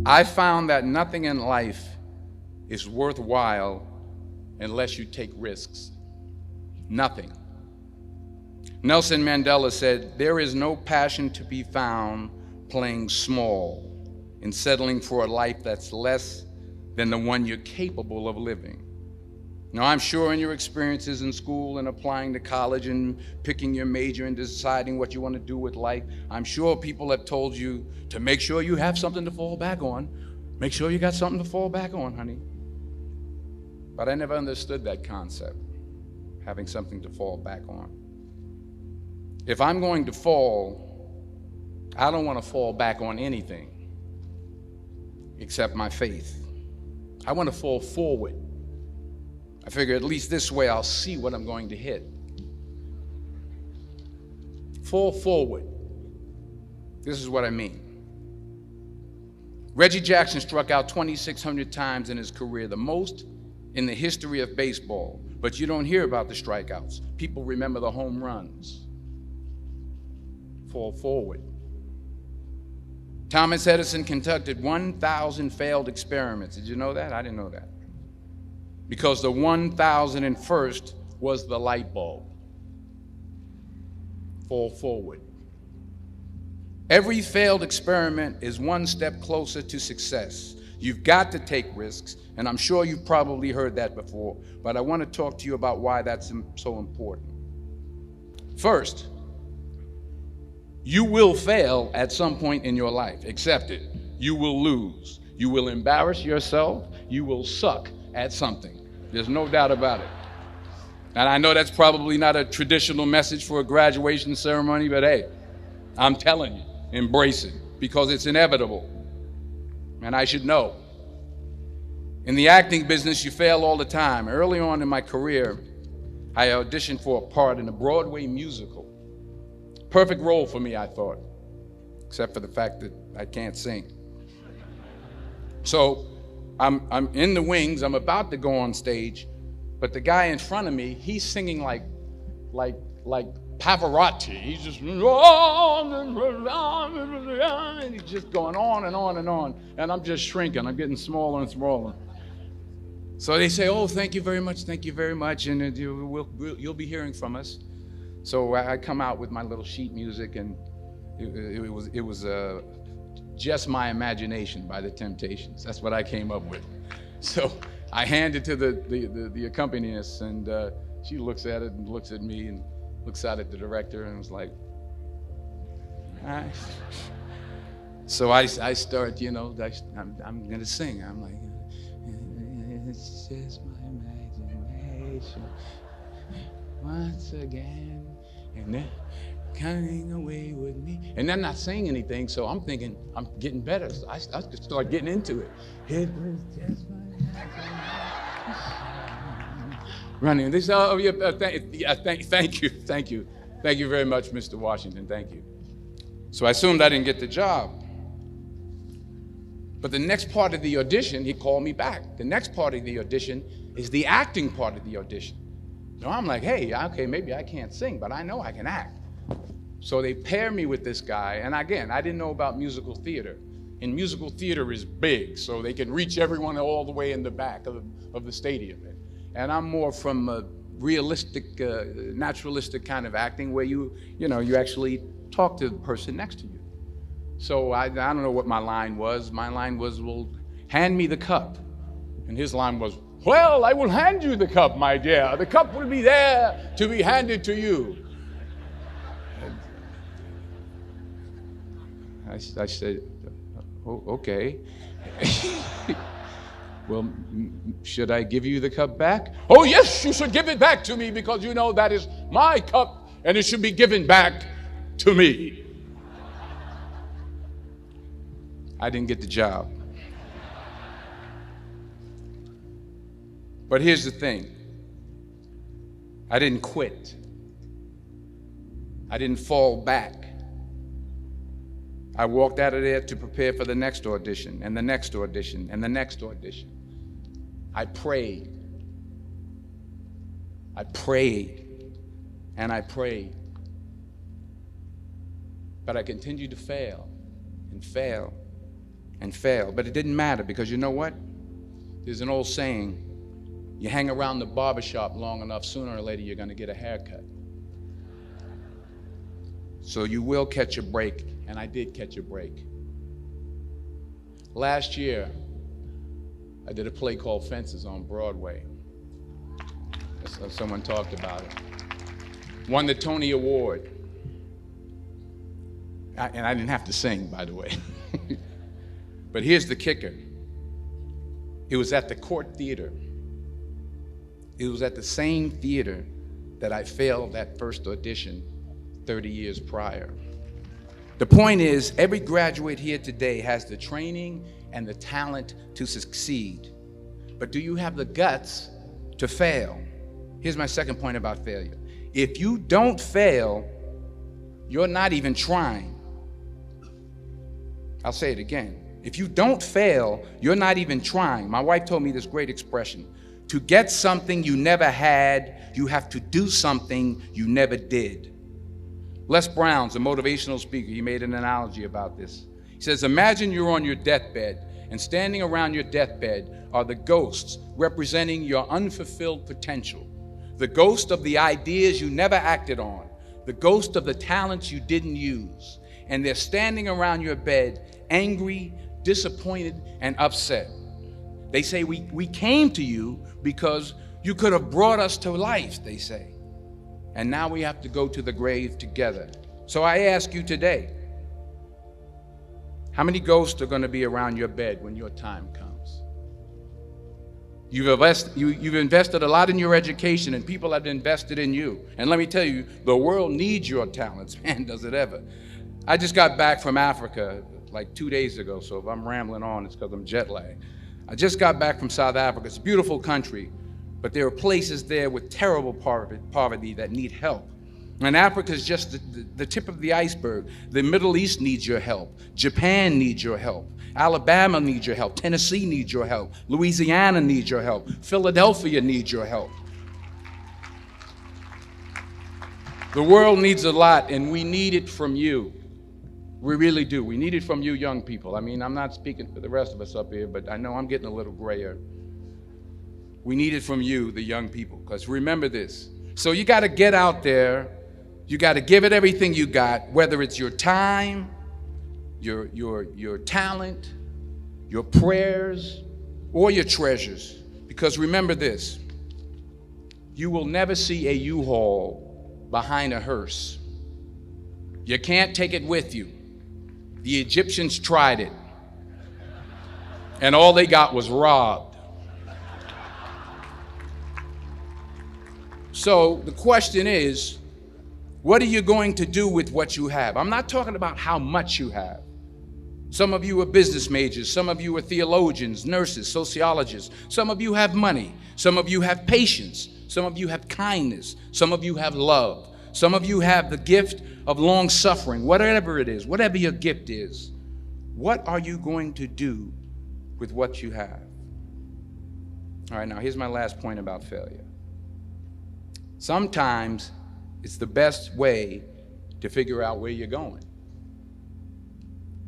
I found that nothing in life is worthwhile unless you take risks. Nothing. Nelson Mandela said, "There is no passion to be found playing small and settling for a life that's less than the one you're capable of living." Now, I'm sure in your experiences in school and applying to college and picking your major and deciding what you want to do with life, I'm sure people have told you to make sure you have something to fall back on. Make sure you got something to fall back on, honey. But I never understood that concept, having something to fall back on. If I'm going to fall, I don't want to fall back on anything except my faith. I want to fall forward. I figure at least this way I'll see what I'm going to hit. Fall forward. This is what I mean. Reggie Jackson struck out 2,600 times in his career, the most in the history of baseball. But you don't hear about the strikeouts. People remember the home runs. Fall forward. Thomas Edison conducted 1,000 failed experiments. Did you know that? I didn't know that. Because the 1,001st was the light bulb. Fall forward. Every failed experiment is one step closer to success. You've got to take risks, and I'm sure you've probably heard that before, but I want to talk to you about why that's so important. First, you will fail at some point in your life. Accept it. You will lose. You will embarrass yourself. You will suck at something. There's no doubt about it. And I know that's probably not a traditional message for a graduation ceremony, but hey, I'm telling you, embrace it because it's inevitable. And I should know. In the acting business, you fail all the time. Early on in my career, I auditioned for a part in a Broadway musical. Perfect role for me, I thought, except for the fact that I can't sing. So I'm in the wings, I'm about to go on stage, but the guy in front of me, he's singing like Pavarotti. He's just, and he's just going on and on and on. And I'm just shrinking, I'm getting smaller and smaller. So they say, "Oh, thank you very much, and you'll be hearing from us." So I come out with my little sheet music, and it was Just My Imagination by the Temptations. That's what I came up with. So I hand it to the accompanist, and she looks at it and looks at me and looks out at the director and was like, "All right." So I start, I'm gonna sing. I'm like, "It's just my imagination once again, and they're coming away with me." And I'm not saying anything, so I'm thinking I'm getting better. So I start getting into it. It was just my imagination. Running. They say, "Oh, yeah, thank you very much, Mr. Washington. Thank you." So I assumed I didn't get the job. But the next part of the audition, he called me back. The next part of the audition is the acting part of the audition. So I'm like, hey, okay, maybe I can't sing, but I know I can act. So they pair me with this guy, and again, I didn't know about musical theater. And musical theater is big, so they can reach everyone all the way in the back of the stadium. And I'm more from a realistic, naturalistic kind of acting where you actually talk to the person next to you. So I don't know what my line was. My line was, "Well, hand me the cup." And his line was, "Well, I will hand you the cup, my dear. The cup will be there to be handed to you." I said, "Oh, okay." "Well, should I give you the cup back?" "Oh, yes, you should give it back to me because you know that is my cup and it should be given back to me." I didn't get the job. But here's the thing. I didn't quit. I didn't fall back. I walked out of there to prepare for the next audition and the next audition and the next audition. I prayed. I prayed and I prayed. But I continued to fail and fail and fail. But it didn't matter, because you know what? There's an old saying, you hang around the barbershop long enough, sooner or later you're going to get a haircut. So you will catch a break, and I did catch a break. Last year, I did a play called Fences on Broadway. Someone talked about it. Won the Tony Award. And I didn't have to sing, by the way. But here's the kicker. It was at the Court Theater. It was at the same theater that I failed that first audition 30 years prior. The point is, every graduate here today has the training and the talent to succeed. But do you have the guts to fail? Here's my second point about failure. If you don't fail, you're not even trying. I'll say it again. If you don't fail, you're not even trying. My wife told me this great expression. To get something you never had, you have to do something you never did. Les Brown's a motivational speaker. He made an analogy about this. He says, imagine you're on your deathbed, and standing around your deathbed are the ghosts representing your unfulfilled potential. The ghost of the ideas you never acted on. The ghost of the talents you didn't use. And they're standing around your bed, angry, disappointed, and upset. They say, we came to you because you could have brought us to life, they say. And now we have to go to the grave together. So I ask you today, how many ghosts are going to be around your bed when your time comes? You've invested a lot in your education, and people have invested in you. And let me tell you, the world needs your talents. Man, does it ever. I just got back from Africa like 2 days ago, so if I'm rambling on, it's because I'm jet lagged. I just got back from South Africa. It's a beautiful country, but there are places there with terrible poverty that need help. And Africa is just the tip of the iceberg. The Middle East needs your help. Japan needs your help. Alabama needs your help. Tennessee needs your help. Louisiana needs your help. Philadelphia needs your help. The world needs a lot, and we need it from you. We really do. We need it from you young people. I mean, I'm not speaking for the rest of us up here, but I know I'm getting a little grayer. We need it from you, the young people, because remember this. So you got to get out there. You got to give it everything you got, whether it's your time, your talent, your prayers, or your treasures. Because remember this. You will never see a U-Haul behind a hearse. You can't take it with you. The Egyptians tried it, and all they got was robbed. So the question is, what are you going to do with what you have? I'm not talking about how much you have. Some of you are business majors. Some of you are theologians, nurses, sociologists. Some of you have money. Some of you have patience. Some of you have kindness. Some of you have love. Some of you have the gift of long suffering. Whatever it is, whatever your gift is, what are you going to do with what you have? All right, now here's my last point about failure. Sometimes it's the best way to figure out where you're going.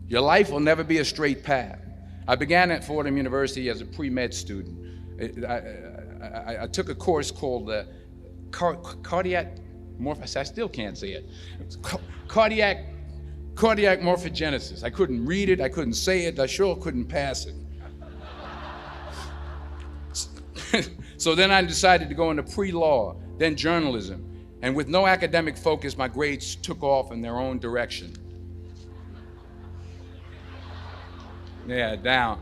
Your life will never be a straight path. I began at Fordham University as a pre-med student. I took a course called cardiac morphogenesis. I still can't say it. Cardiac morphogenesis. I couldn't read it. I couldn't say it. I sure couldn't pass it. So then I decided to go into pre-law, then journalism. And with no academic focus, my grades took off in their own direction. Yeah, down.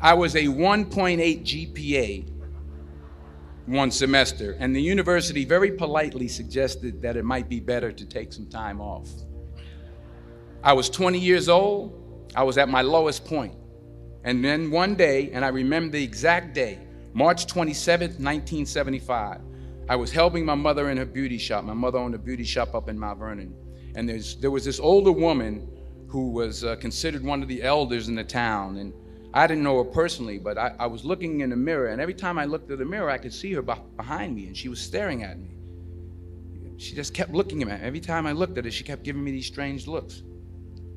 I was a 1.8 GPA one semester, and the university very politely suggested that it might be better to take some time off. I was 20 years old. I was at my lowest point. And then one day, and I remember the exact day, March 27th, 1975, I was helping my mother in her beauty shop. My mother owned a beauty shop up in Mount Vernon. And there was this older woman who was considered one of the elders in the town. And I didn't know her personally, but I was looking in the mirror, and every time I looked at the mirror, I could see her behind me, and she was staring at me. She just kept looking at me. Every time I looked at her, she kept giving me these strange looks.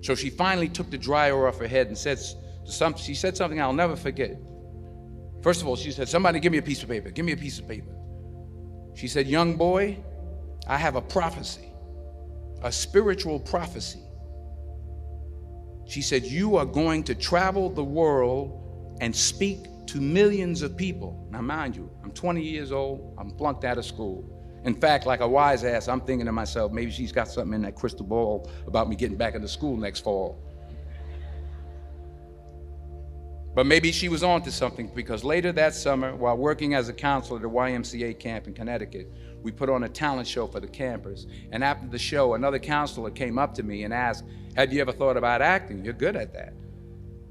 So she finally took the dryer off her head and said to She said something I'll never forget. First of all, she said, somebody give me a piece of paper. Give me a piece of paper. She said, young boy, I have a prophecy, a spiritual prophecy. She said, you are going to travel the world and speak to millions of people. Now, mind you, I'm 20 years old. I'm flunked out of school. In fact, like a wise ass, I'm thinking to myself, maybe she's got something in that crystal ball about me getting back into school next fall. But maybe she was on to something, because later that summer, while working as a counselor at a YMCA camp in Connecticut, we put on a talent show for the campers. And after the show, another counselor came up to me and asked, have you ever thought about acting? You're good at that.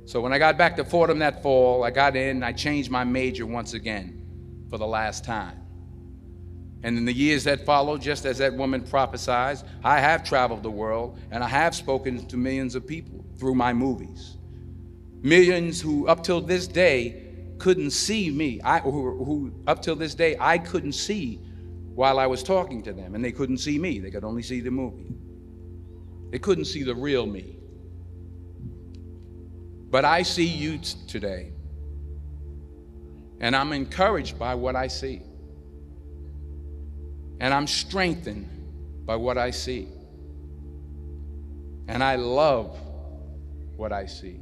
So when I got back to Fordham that fall, I got in and I changed my major once again for the last time. And in the years that followed, just as that woman prophesied, I have traveled the world and I have spoken to millions of people through my movies. Millions who up till this day couldn't see me, who up till this day I couldn't see while I was talking to them, and they couldn't see me. They could only see the movie. They couldn't see the real me. But I see you today, and I'm encouraged by what I see. And I'm strengthened by what I see. And I love what I see.